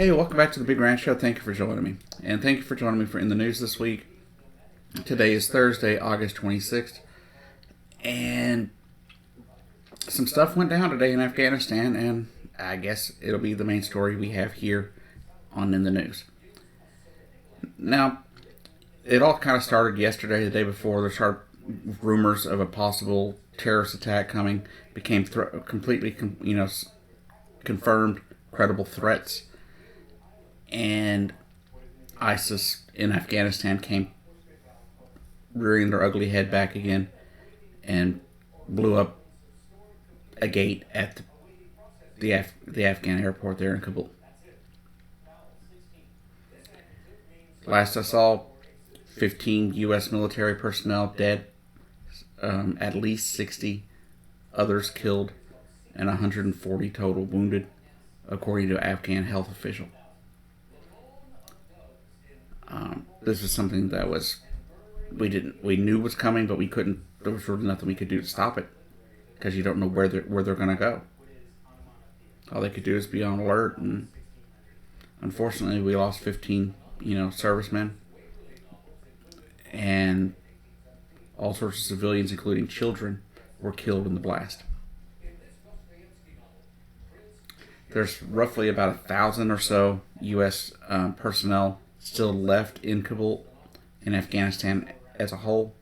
Hey, welcome back to the Big Ranch Show. Thank you for joining me. And thank you for joining me for In the News this week. Today is Thursday, August 26th. And some stuff went down today in Afghanistan, and I guess it'll be the main story we have here on In the News. Now, it all kind of started yesterday, the day before. There started rumors of a possible terrorist attack coming, became completely confirmed, credible threats. And ISIS in Afghanistan came rearing their ugly head back again and blew up a gate at the Afghan airport there in Kabul. Last I saw, 15 U.S. military personnel dead, at least 60 others killed, and 140 total wounded, according to an Afghan health official. This was something that we knew was coming, but we couldn't. There was really nothing we could do to stop it because you don't know where they're going to go. All they could do is be on alert, and unfortunately, we lost 15 servicemen and all sorts of civilians, including children, were killed in the blast. There's roughly about 1,000 or so U.S. personnel still left in Kabul, in Afghanistan as a whole,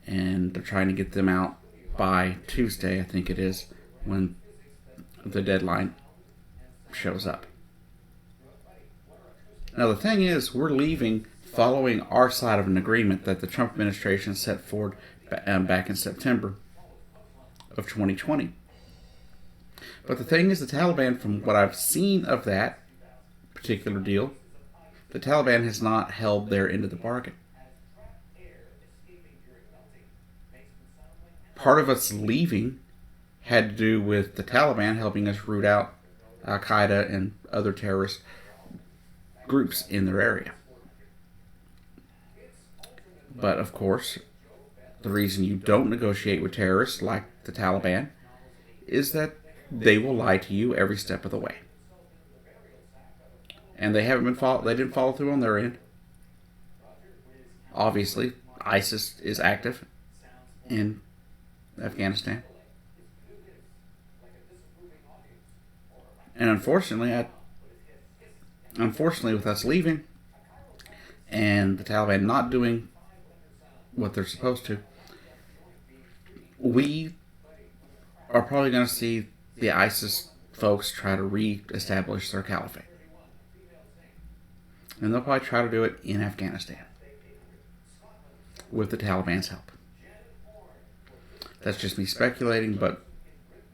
and they're trying to get them out by Tuesday, I think it is, when the deadline shows up. Now the thing is, we're leaving following our side of an agreement that the Trump administration set forward back in September of 2020. But the thing is, the Taliban, from what I've seen of that particular deal, the Taliban has not held their end of the bargain. Part of us leaving had to do with the Taliban helping us root out Al-Qaeda and other terrorist groups in their area. But of course, the reason you don't negotiate with terrorists like the Taliban is that they will lie to you every step of the way. And they didn't follow through on their end. Obviously, ISIS is active in Afghanistan. And unfortunately, with us leaving and the Taliban not doing what they're supposed to, we are probably going to see the ISIS folks try to re-establish their caliphate. And they'll probably try to do it in Afghanistan with the Taliban's help. That's just me speculating, but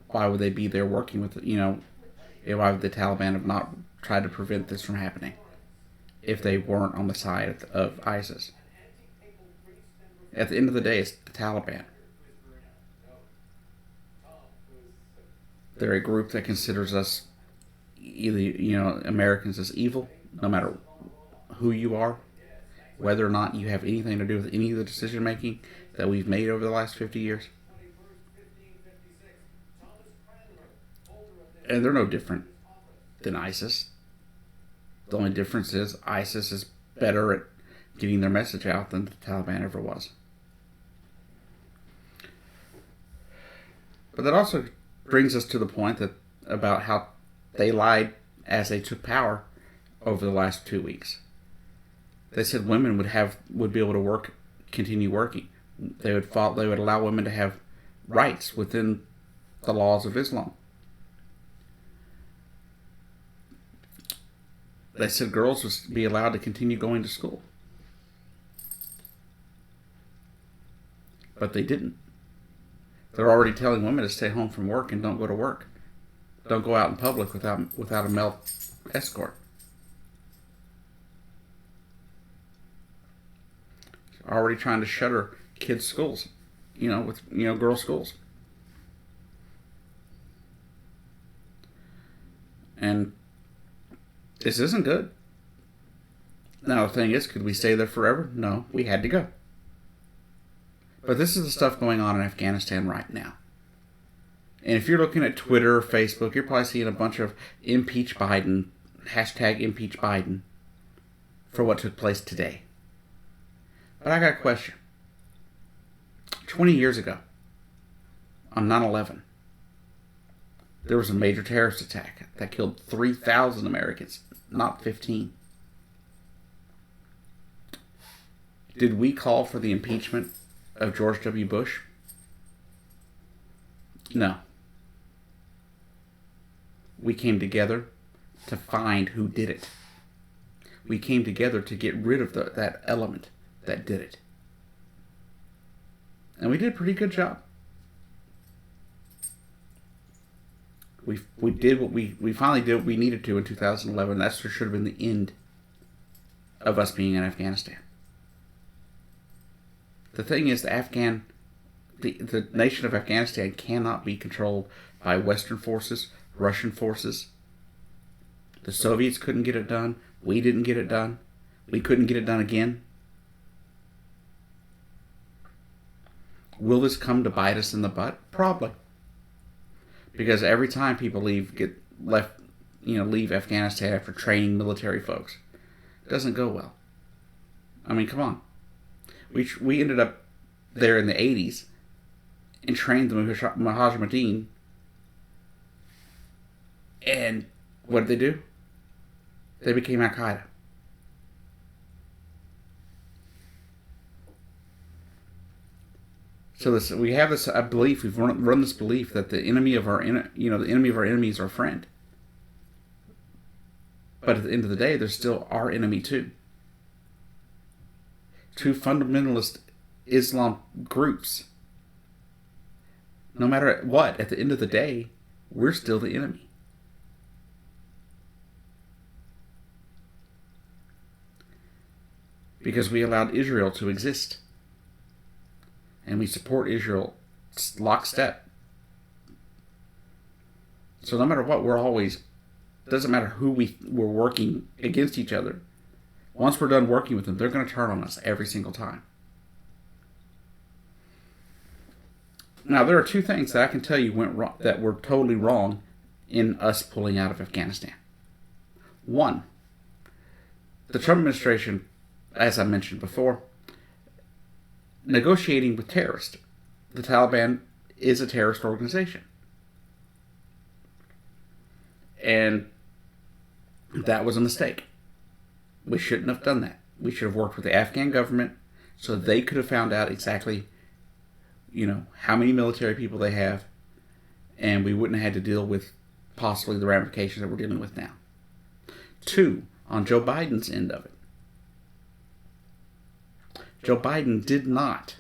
why would they be there working with, why would the Taliban have not tried to prevent this from happening if they weren't on the side of ISIS? At the end of the day, it's the Taliban. They're a group that considers us, Americans as evil, no matter who you are, whether or not you have anything to do with any of the decision making that we've made over the last 50 years. And they're no different than ISIS. The only difference is ISIS is better at getting their message out than the Taliban ever was. But that also brings us to the point about how they lied as they took power over the last 2 weeks. They said women would be able to continue working. They would allow women to have rights within the laws of Islam. They said girls would be allowed to continue going to school. But they didn't. They're already telling women to stay home from work and don't go to work. Don't go out in public without a male escort. Already trying to shutter kids' schools, girls' schools. And this isn't good. Now the thing is, could we stay there forever? No, we had to go. But this is the stuff going on in Afghanistan right now. And if you're looking at Twitter or Facebook, you're probably seeing a bunch of impeach Biden hashtag impeach Biden for what took place today. But I got a question. 20 years ago, on 9/11, there was a major terrorist attack that killed 3,000 Americans, not 15. Did we call for the impeachment of George W. Bush? No. We came together to find who did it. We came together to get rid of that element that did it. And we did a pretty good job. We did what we finally did what we needed to in 2011. That should have been the end of us being in Afghanistan. The thing is, the nation of Afghanistan cannot be controlled by Western forces, Russian forces. The Soviets couldn't get it done. We didn't get it done. We couldn't get it done again. Will this come to bite us in the butt? Probably. Because every time people leave Afghanistan after training military folks, it doesn't go well. I mean, come on. We ended up there in the 80s and trained the Mujahideen. And what did they do? They became Al-Qaeda. So we have this belief. We've run this belief that the enemy of our enemy is our friend. But at the end of the day, they're still our enemy too. Two fundamentalist Islam groups. No matter what, at the end of the day, we're still the enemy. Because we allowed Israel to exist. And we support Israel lockstep. So no matter what, doesn't matter who we're working against each other. Once we're done working with them, they're going to turn on us every single time. Now, there are two things that I can tell you went wrong, that were totally wrong in us pulling out of Afghanistan. One, the Trump administration, as I mentioned before, negotiating with terrorists. The Taliban is a terrorist organization. And that was a mistake. We shouldn't have done that. We should have worked with the Afghan government so they could have found out exactly, how many military people they have, and we wouldn't have had to deal with possibly the ramifications that we're dealing with now. Two, on Joe Biden's end of it. Joe Biden did not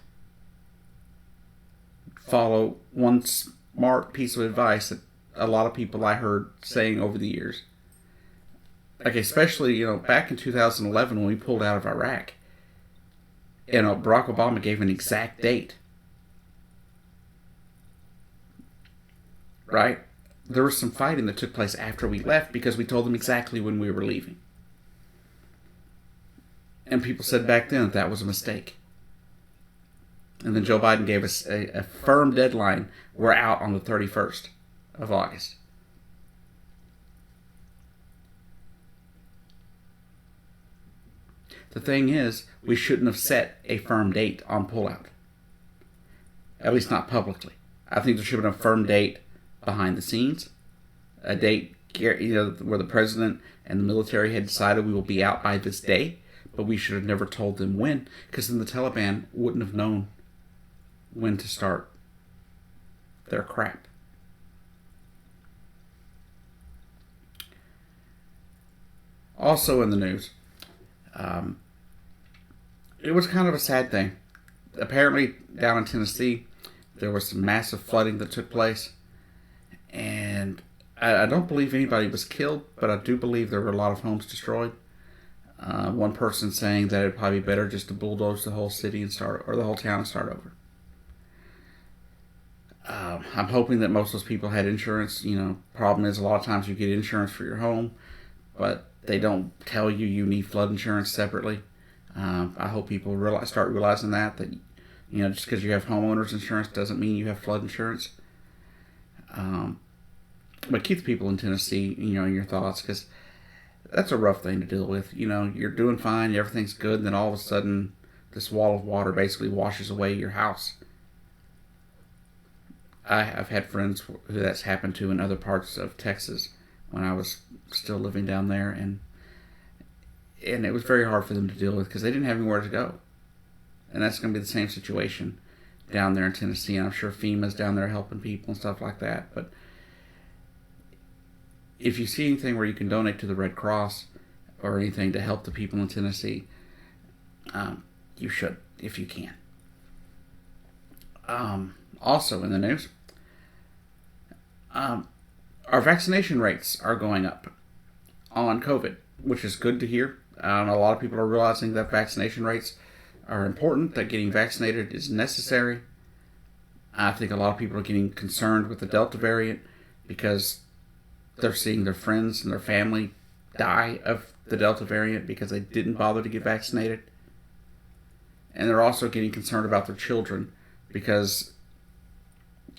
follow one smart piece of advice that a lot of people I heard saying over the years. Like, especially, back in 2011 when we pulled out of Iraq, and Barack Obama gave an exact date. Right? There was some fighting that took place after we left because we told them exactly when we were leaving. And people said back then that was a mistake. And then Joe Biden gave us a firm deadline. We're out on the 31st of August. The thing is, we shouldn't have set a firm date on pullout. At least not publicly. I think there should have been a firm date behind the scenes. A date where the president and the military had decided we will be out by this day. But we should have never told them when, because then the Taliban wouldn't have known when to start their crap. Also in the news, it was kind of a sad thing. Apparently, down in Tennessee, there was some massive flooding that took place, and I don't believe anybody was killed, but I do believe there were a lot of homes destroyed. One person saying that it'd probably be better just to bulldoze the whole city or the whole town and start over. I'm hoping that most of those people had insurance. Problem is a lot of times you get insurance for your home, but they don't tell you need flood insurance separately. I hope people start realizing that just because you have homeowners insurance doesn't mean you have flood insurance. But keep the people in Tennessee, in your thoughts, because that's a rough thing to deal with. You know, you're doing fine, everything's good, and then all of a sudden, this wall of water basically washes away your house. I've had friends who that's happened to in other parts of Texas when I was still living down there, and it was very hard for them to deal with because they didn't have anywhere to go. And that's going to be the same situation down there in Tennessee, and I'm sure FEMA's down there helping people and stuff like that. But if you see anything where you can donate to the Red Cross or anything to help the people in Tennessee, you should, if you can. Also in the news, our vaccination rates are going up on COVID, which is good to hear. A lot of people are realizing that vaccination rates are important, that getting vaccinated is necessary. I think a lot of people are getting concerned with the Delta variant because they're seeing their friends and their family die of the Delta variant because they didn't bother to get vaccinated. And they're also getting concerned about their children because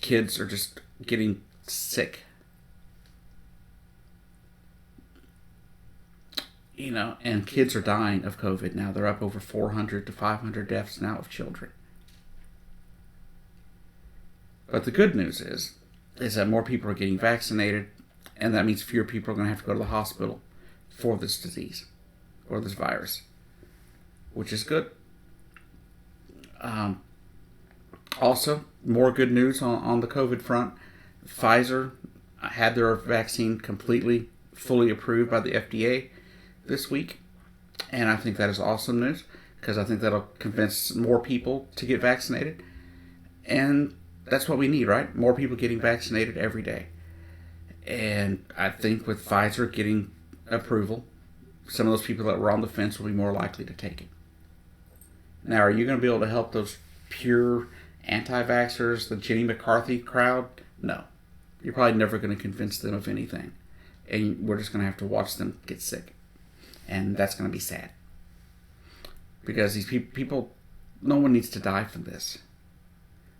kids are just getting sick. You know, and kids are dying of COVID now. They're up over 400 to 500 deaths now of children. But the good news is that more people are getting vaccinated, and that means fewer people are going to have to go to the hospital for this disease or this virus, which is good. Also, more good news on the COVID front. Pfizer had their vaccine completely, fully approved by the FDA this week, and I think that is awesome news because I think that'll convince more people to get vaccinated, and that's what we need, right? More people getting vaccinated every day. And I think with Pfizer getting approval, some of those people that were on the fence will be more likely to take it. Now, are you going to be able to help those pure anti-vaxxers, the Jenny McCarthy crowd? No. You're probably never going to convince them of anything. And we're just going to have to watch them get sick. And that's going to be sad. Because these people, no one needs to die from this.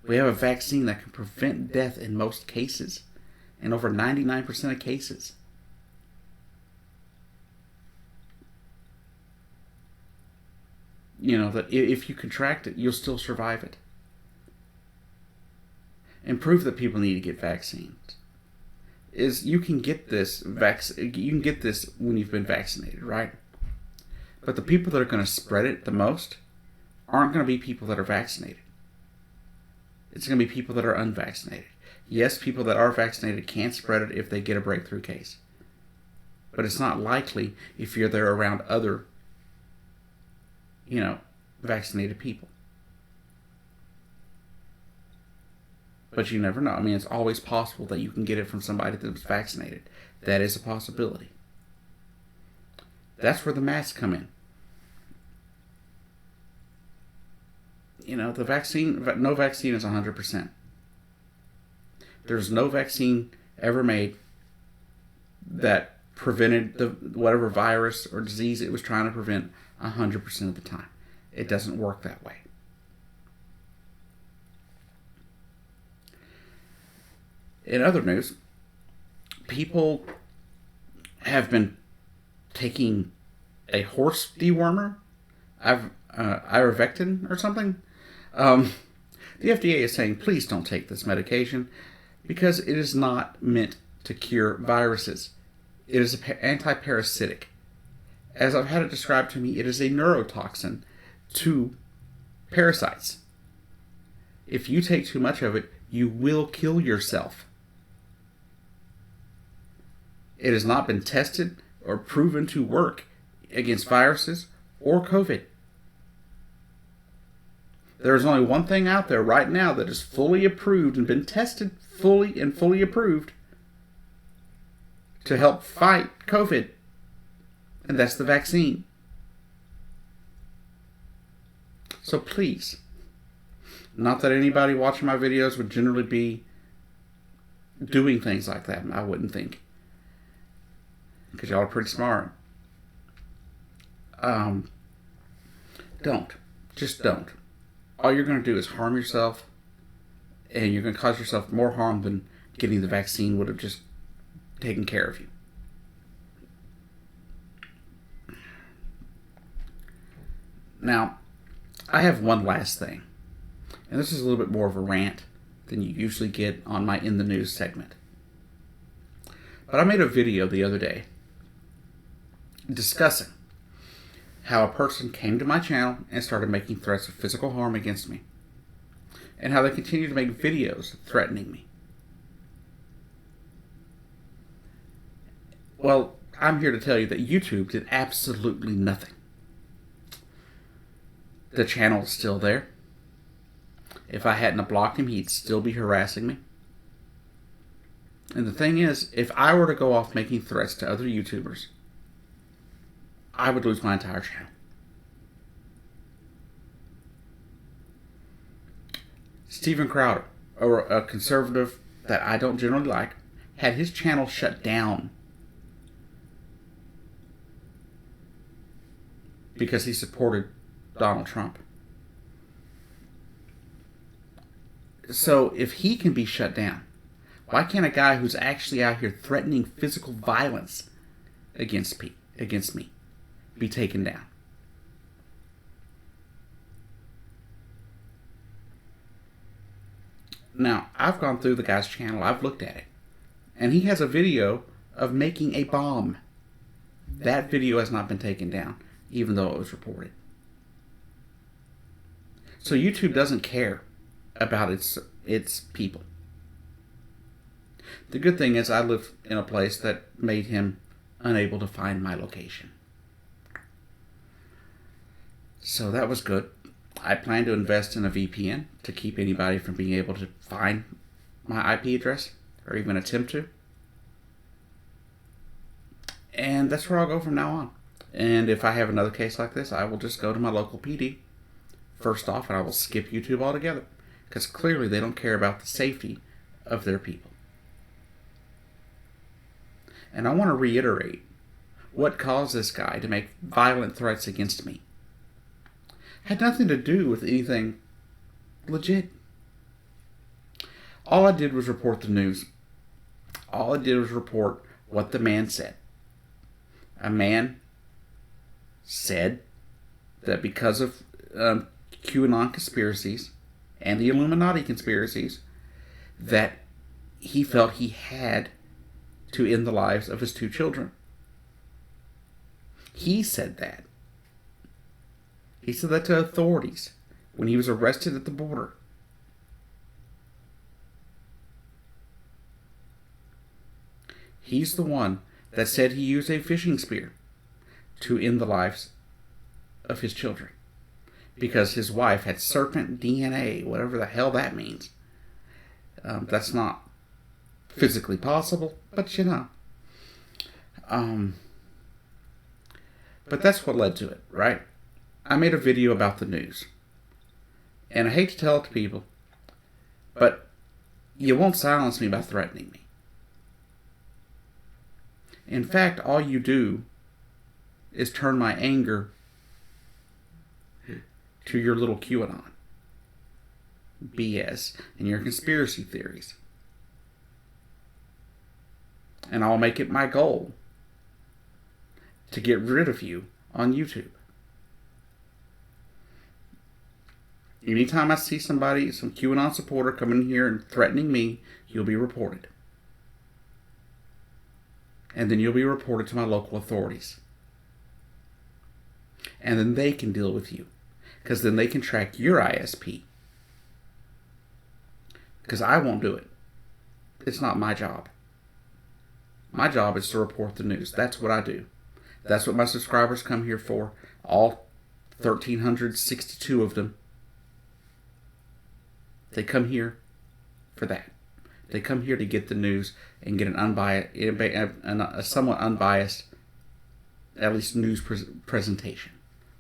We have a vaccine that can prevent death in most cases. In over 99% of cases. You know, that if you contract it, you'll still survive it. And prove that people need to get vaccines. Is you can get this you can get this when you've been vaccinated, right? But the people that are going to spread it the most aren't going to be people that are vaccinated. It's going to be people that are unvaccinated. Yes, people that are vaccinated can spread it if they get a breakthrough case. But it's not likely if you're there around other, vaccinated people. But you never know. I mean, it's always possible that you can get it from somebody that was vaccinated. That is a possibility. That's where the masks come in. You know, the vaccine, no vaccine is 100%. There's no vaccine ever made that prevented whatever virus or disease it was trying to prevent 100% of the time. It doesn't work that way. In other news, people have been taking a horse dewormer, ivermectin or something. The FDA is saying, please don't take this medication because it is not meant to cure viruses. It is anti-parasitic. As I've had it described to me, it is a neurotoxin to parasites. If you take too much of it, you will kill yourself. It has not been tested or proven to work against viruses or COVID. There is only one thing out there right now that is fully approved and been tested fully approved to help fight COVID, and that's the vaccine. So please, not that anybody watching my videos would generally be doing things like that, I wouldn't think, because y'all are pretty smart. Just don't. All you're going to do is harm yourself, and you're going to cause yourself more harm than getting the vaccine would have just taken care of you. Now, I have one last thing, and this is a little bit more of a rant than you usually get on my In the News segment. But I made a video the other day discussing how a person came to my channel and started making threats of physical harm against me, and how they continue to make videos threatening me. Well, I'm here to tell you that YouTube did absolutely nothing. The channel is still there. If I hadn't blocked him, he'd still be harassing me. And the thing is, if I were to go off making threats to other YouTubers, I would lose my entire channel. Steven Crowder, a conservative that I don't generally like, had his channel shut down because he supported Donald Trump. So if he can be shut down, why can't a guy who's actually out here threatening physical violence against me be taken down? Now, I've gone through the guy's channel, I've looked at it, and he has a video of making a bomb. That video has not been taken down, even though it was reported. So YouTube doesn't care about its people. The good thing is I live in a place that made him unable to find my location. So that was good. I plan to invest in a VPN to keep anybody from being able to find my IP address or even attempt to. And that's where I'll go from now on. And if I have another case like this, I will just go to my local PD first off, and I will skip YouTube altogether, because clearly they don't care about the safety of their people. And I want to reiterate what caused this guy to make violent threats against me. Had nothing to do with anything legit. All I did was report the news. All I did was report what the man said. A man said that because of QAnon conspiracies and the Illuminati conspiracies, that he felt he had to end the lives of his 2 children. He said that. He said that to authorities when he was arrested at the border. He's the one that said he used a fishing spear to end the lives of his children, because his wife had serpent DNA, whatever the hell that means. That's not physically possible, but you know. But that's what led to it, right? I made a video about the news. And I hate to tell it to people, but you won't silence me by threatening me. In fact, all you do is turn my anger to your little QAnon BS and your conspiracy theories. And I'll make it my goal to get rid of you on YouTube. Anytime I see somebody, some QAnon supporter coming in here and threatening me, you'll be reported. And then you'll be reported to my local authorities. And then they can deal with you, because then they can track your ISP. Because I won't do it. It's not my job. My job is to report the news. That's what I do. That's what my subscribers come here for. All 1,362 of them. They come here for that. They come here to get the news and get an unbiased, a somewhat unbiased, at least news presentation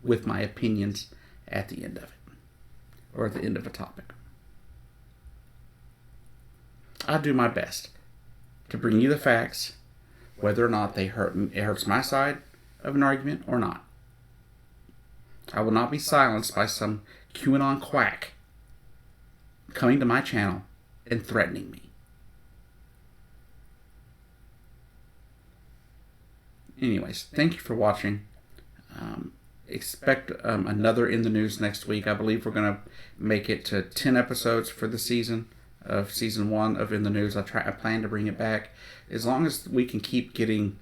with my opinions at the end of it, or at the end of a topic. I do my best to bring you the facts, whether or not it hurts my side of an argument or not. I will not be silenced by some QAnon quack coming to my channel and threatening me. Anyways, thank you for watching. expect another In the News next week. I believe we're going to make it to 10 episodes for the season of season 1 of In the News. I plan to bring it back as long as we can keep getting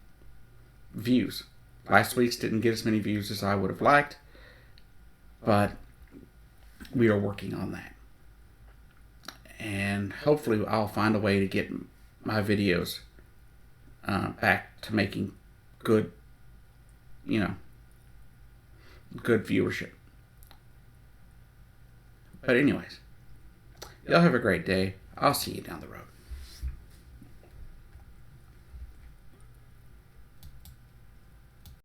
views. Last week's didn't get as many views as I would have liked, but we are working on that. And hopefully I'll find a way to get my videos back to making good, good viewership. But anyways, y'all have a great day. I'll see you down the road.